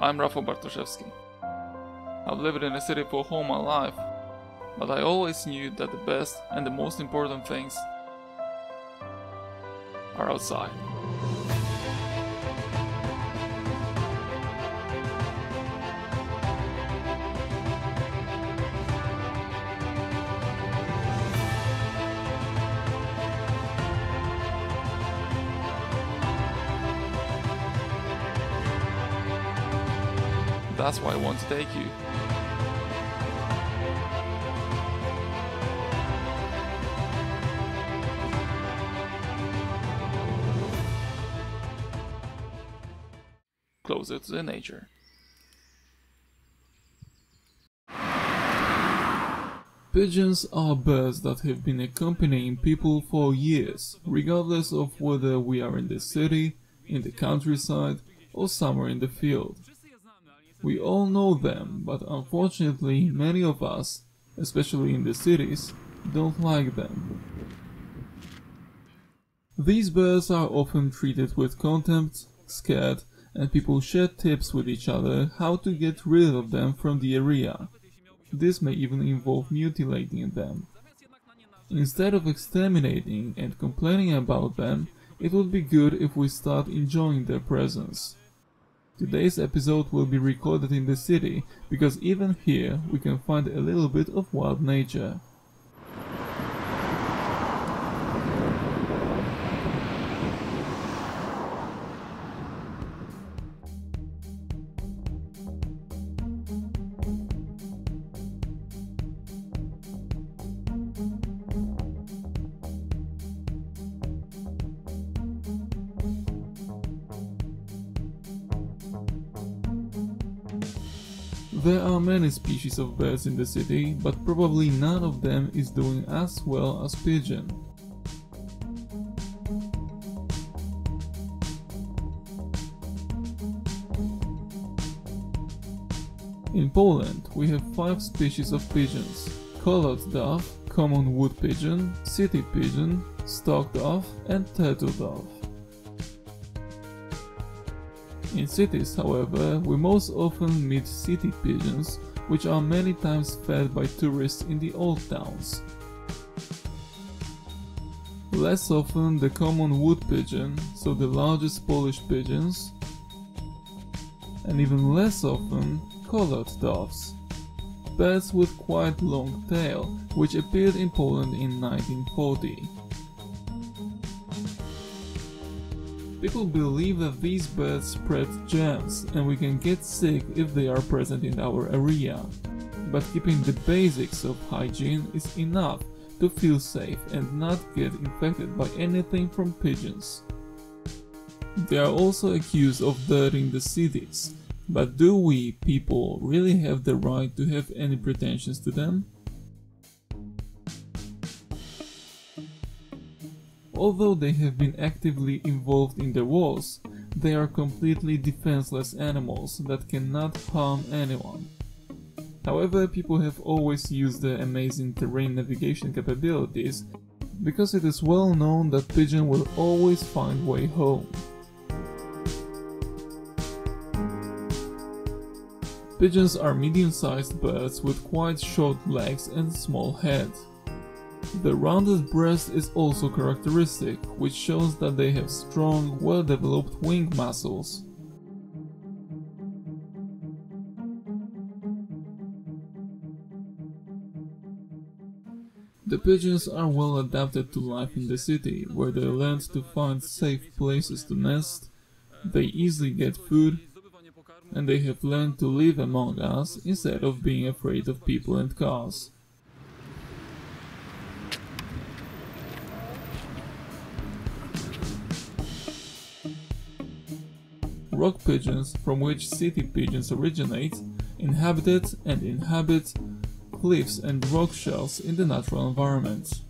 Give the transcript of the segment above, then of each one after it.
I'm Rafał Bartoszewski. I've lived in a city for all my life, but I always knew that the best and the most important things are outside. That's why I want to take you. Closer to the nature. Pigeons are birds that have been accompanying people for years, regardless of whether we are in the city, in the countryside, or somewhere in the field. We all know them, but unfortunately many of us, especially in the cities, don't like them. These birds are often treated with contempt, scared, and people share tips with each other how to get rid of them from the area. This may even involve mutilating them. Instead of exterminating and complaining about them, it would be good if we start enjoying their presence. Today's episode will be recorded in the city, because even here we can find a little bit of wild nature. There are many species of birds in the city, but probably none of them is doing as well as pigeon. In Poland, we have 5 species of pigeons: collared dove, common wood pigeon, city pigeon, stock dove, and turtle dove. In cities, however, we most often meet city pigeons, which are many times fed by tourists in the old towns. Less often the common wood pigeon, so the largest Polish pigeons, and even less often collared doves, birds with quite long tail, which appeared in Poland in 1940. People believe that these birds spread germs and we can get sick if they are present in our area. But keeping the basics of hygiene is enough to feel safe and not get infected by anything from pigeons. They are also accused of dirtying the cities, but do we, people, really have the right to have any pretensions to them? Although they have been actively involved in the wars, they are completely defenseless animals that cannot harm anyone. However, people have always used their amazing terrain navigation capabilities, because it is well known that pigeon will always find way home. Pigeons are medium-sized birds with quite short legs and small head. The rounded breast is also characteristic, which shows that they have strong, well-developed wing muscles. The pigeons are well adapted to life in the city, where they learned to find safe places to nest, they easily get food, and they have learned to live among us instead of being afraid of people and cars. Rock pigeons, from which city pigeons originate, inhabited and inhabit cliffs and rock shells in the natural environment.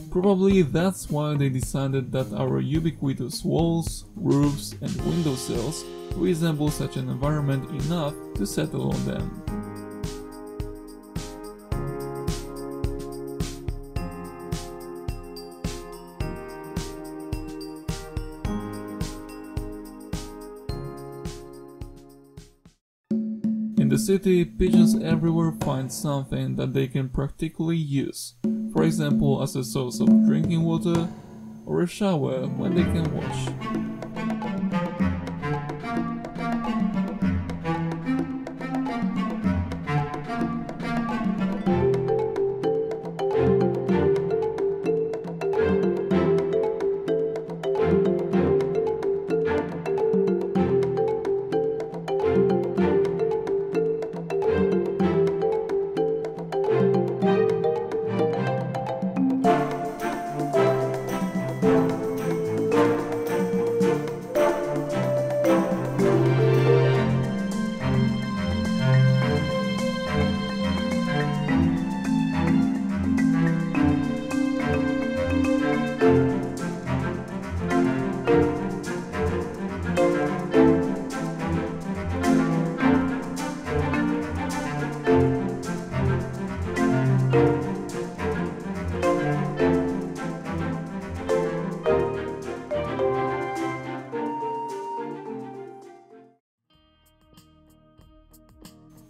Probably that's why they decided that our ubiquitous walls, roofs and windowsills resemble such an environment enough to settle on them. In the city, pigeons everywhere find something that they can practically use, for example as a source of drinking water or a shower when they can wash.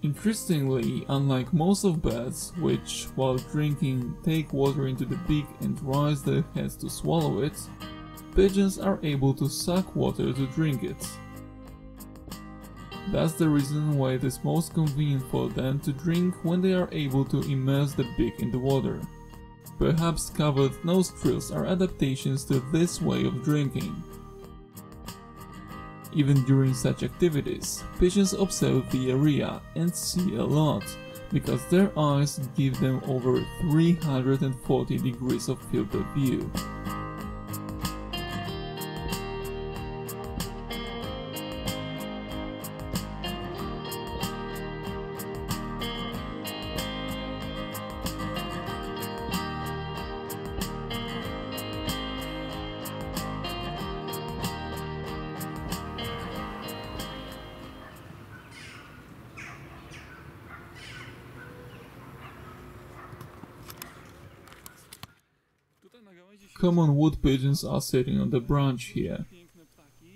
Interestingly, unlike most of bats, which, while drinking, take water into the beak and raise their heads to swallow it, pigeons are able to suck water to drink it. That's the reason why it is most convenient for them to drink when they are able to immerse the beak in the water. Perhaps covered nostrils are adaptations to this way of drinking. Even during such activities, pigeons observe the area and see a lot, because their eyes give them over 340 degrees of field of view. Common wood pigeons are sitting on the branch here.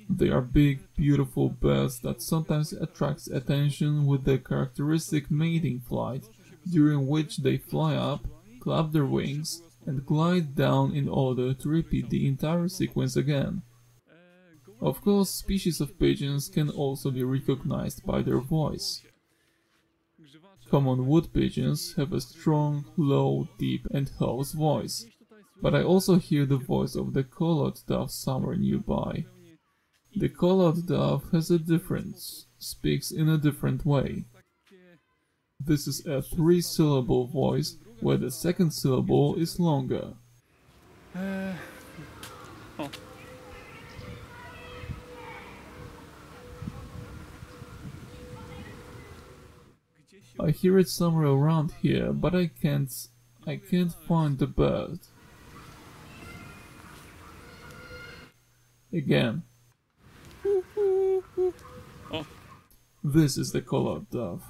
They are big, beautiful birds that sometimes attract attention with their characteristic mating flight, during which they fly up, clap their wings, and glide down in order to repeat the entire sequence again. Of course, species of pigeons can also be recognized by their voice. Common wood pigeons have a strong, low, deep and hoarse voice. But I also hear the voice of the collared dove somewhere nearby. The collared dove has a difference, speaks in a different way. This is a 3-syllable voice, where the second syllable is longer. I hear it somewhere around here, but I can't find the bird. Again. This is the collared dove.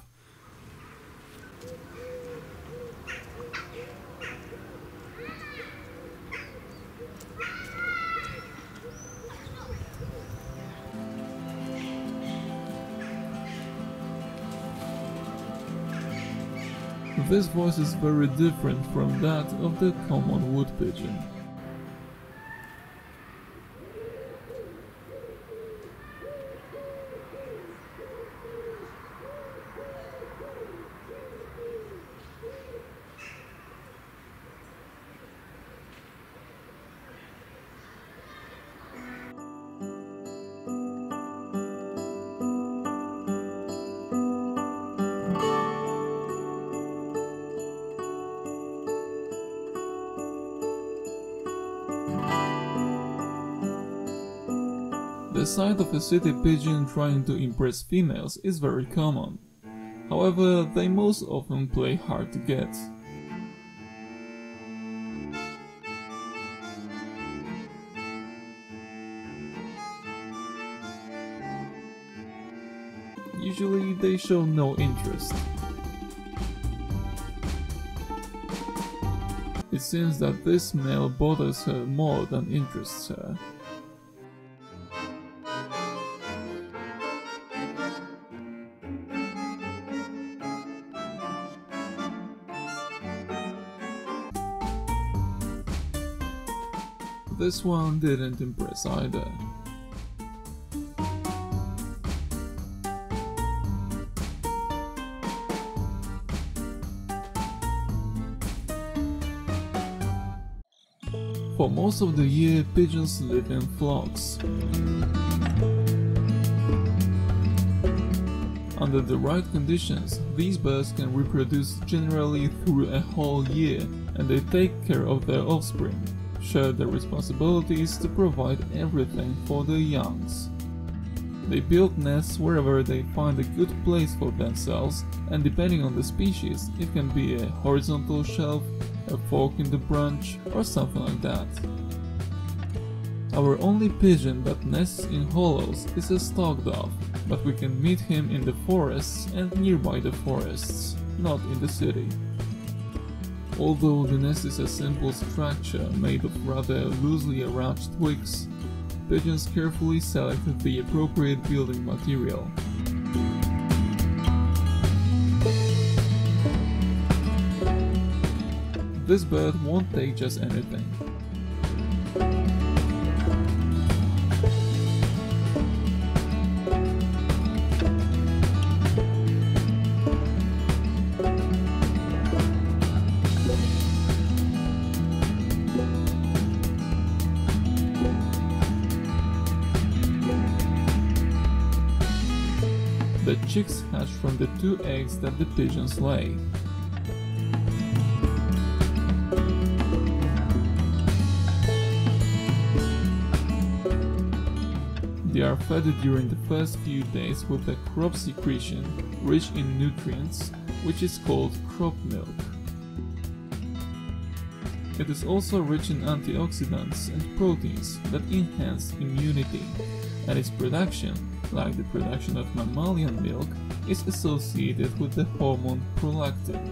This voice is very different from that of the common wood pigeon. The sight of a city pigeon trying to impress females is very common. However, they most often play hard to get. Usually they show no interest. It seems that this male bothers her more than interests her. This one didn't impress either. For most of the year, pigeons live in flocks. Under the right conditions, these birds can reproduce generally through a whole year, and they take care of their offspring, share their responsibilities to provide everything for their youngs. They build nests wherever they find a good place for themselves, and depending on the species, it can be a horizontal shelf, a fork in the branch, or something like that. Our only pigeon that nests in hollows is a stock dove, but we can meet him in the forests and nearby the forests, not in the city. Although the nest is a simple structure made of rather loosely arranged twigs, pigeons carefully select the appropriate building material. This bird won't take just anything. The chicks hatch from the 2 eggs that the pigeons lay. They are fed during the first few days with a crop secretion rich in nutrients, which is called crop milk. It is also rich in antioxidants and proteins that enhance immunity, and its production, like the production of mammalian milk, is associated with the hormone prolactin.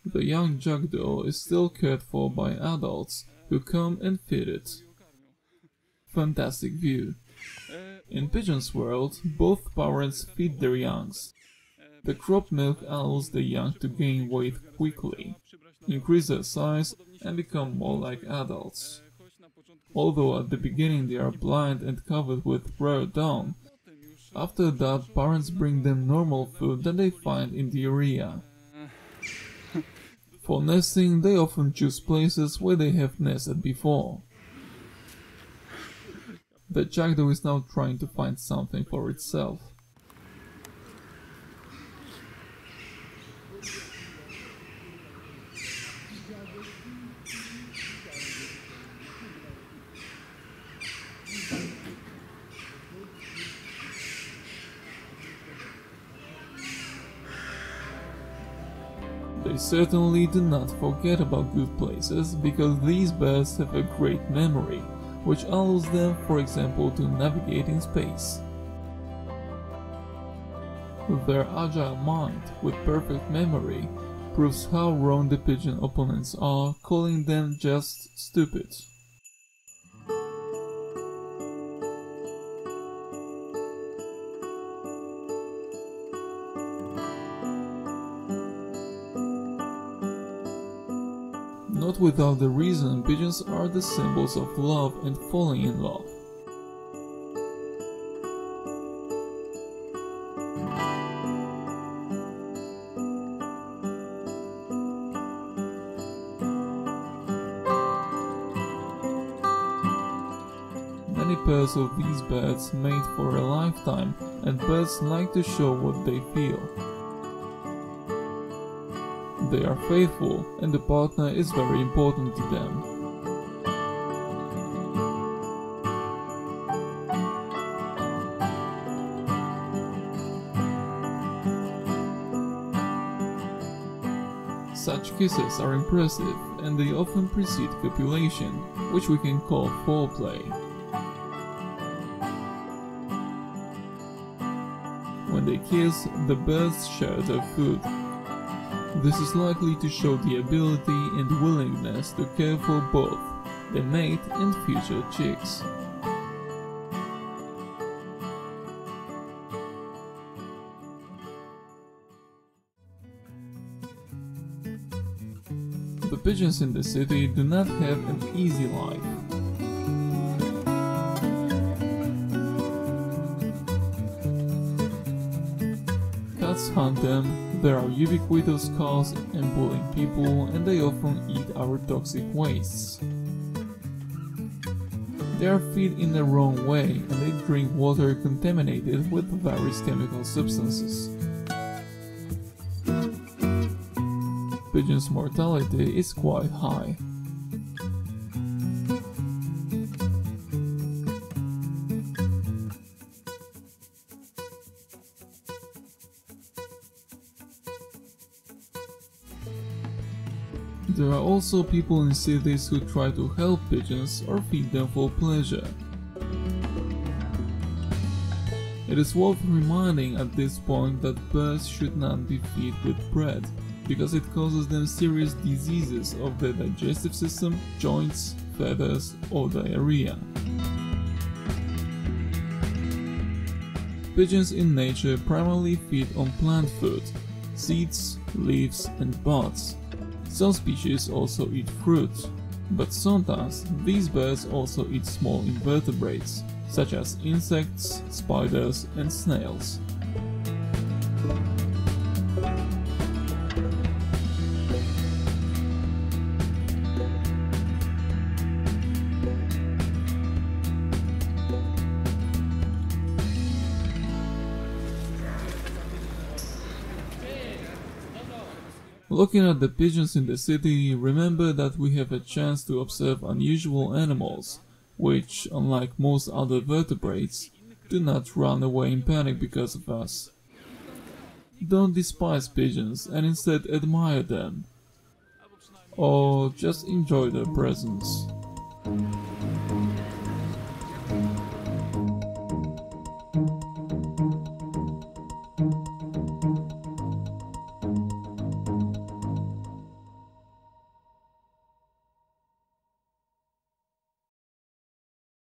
The young jackdaw is still cared for by adults who come and feed it. Fantastic view. In pigeons' world, both parents feed their youngs. The crop milk allows the young to gain weight quickly, increase their size, and become more like adults. Although at the beginning they are blind and covered with rare down, after that parents bring them normal food that they find in the area. For nesting, they often choose places where they have nested before. The jackdaw is now trying to find something for itself. They certainly do not forget about good places, because these birds have a great memory, which allows them, for example, to navigate in space. Their agile mind, with perfect memory, proves how wrong the pigeon opponents are, calling them just stupid. Not without the reason, pigeons are the symbols of love and falling in love. Many pairs of these birds mate for a lifetime, and birds like to show what they feel. They are faithful, and the partner is very important to them. Such kisses are impressive, and they often precede copulation, which we can call foreplay. When they kiss, the birds share their food. This is likely to show the ability and willingness to care for both the mate and future chicks. The pigeons in the city do not have an easy life. Cats hunt them, there are ubiquitous cars and bullying people, and they often eat our toxic wastes. They are fed in the wrong way, and they drink water contaminated with various chemical substances. Pigeons' mortality is quite high. There are also people in cities who try to help pigeons or feed them for pleasure. It is worth reminding at this point that birds should not be fed with bread, because it causes them serious diseases of the digestive system, joints, feathers, or diarrhea. Pigeons in nature primarily feed on plant food, seeds, leaves, and buds. Some species also eat fruit, but sometimes these birds also eat small invertebrates, such as insects, spiders, and snails. Looking at the pigeons in the city, remember that we have a chance to observe unusual animals, which, unlike most other vertebrates, do not run away in panic because of us. Don't despise pigeons and instead admire them, or just enjoy their presence.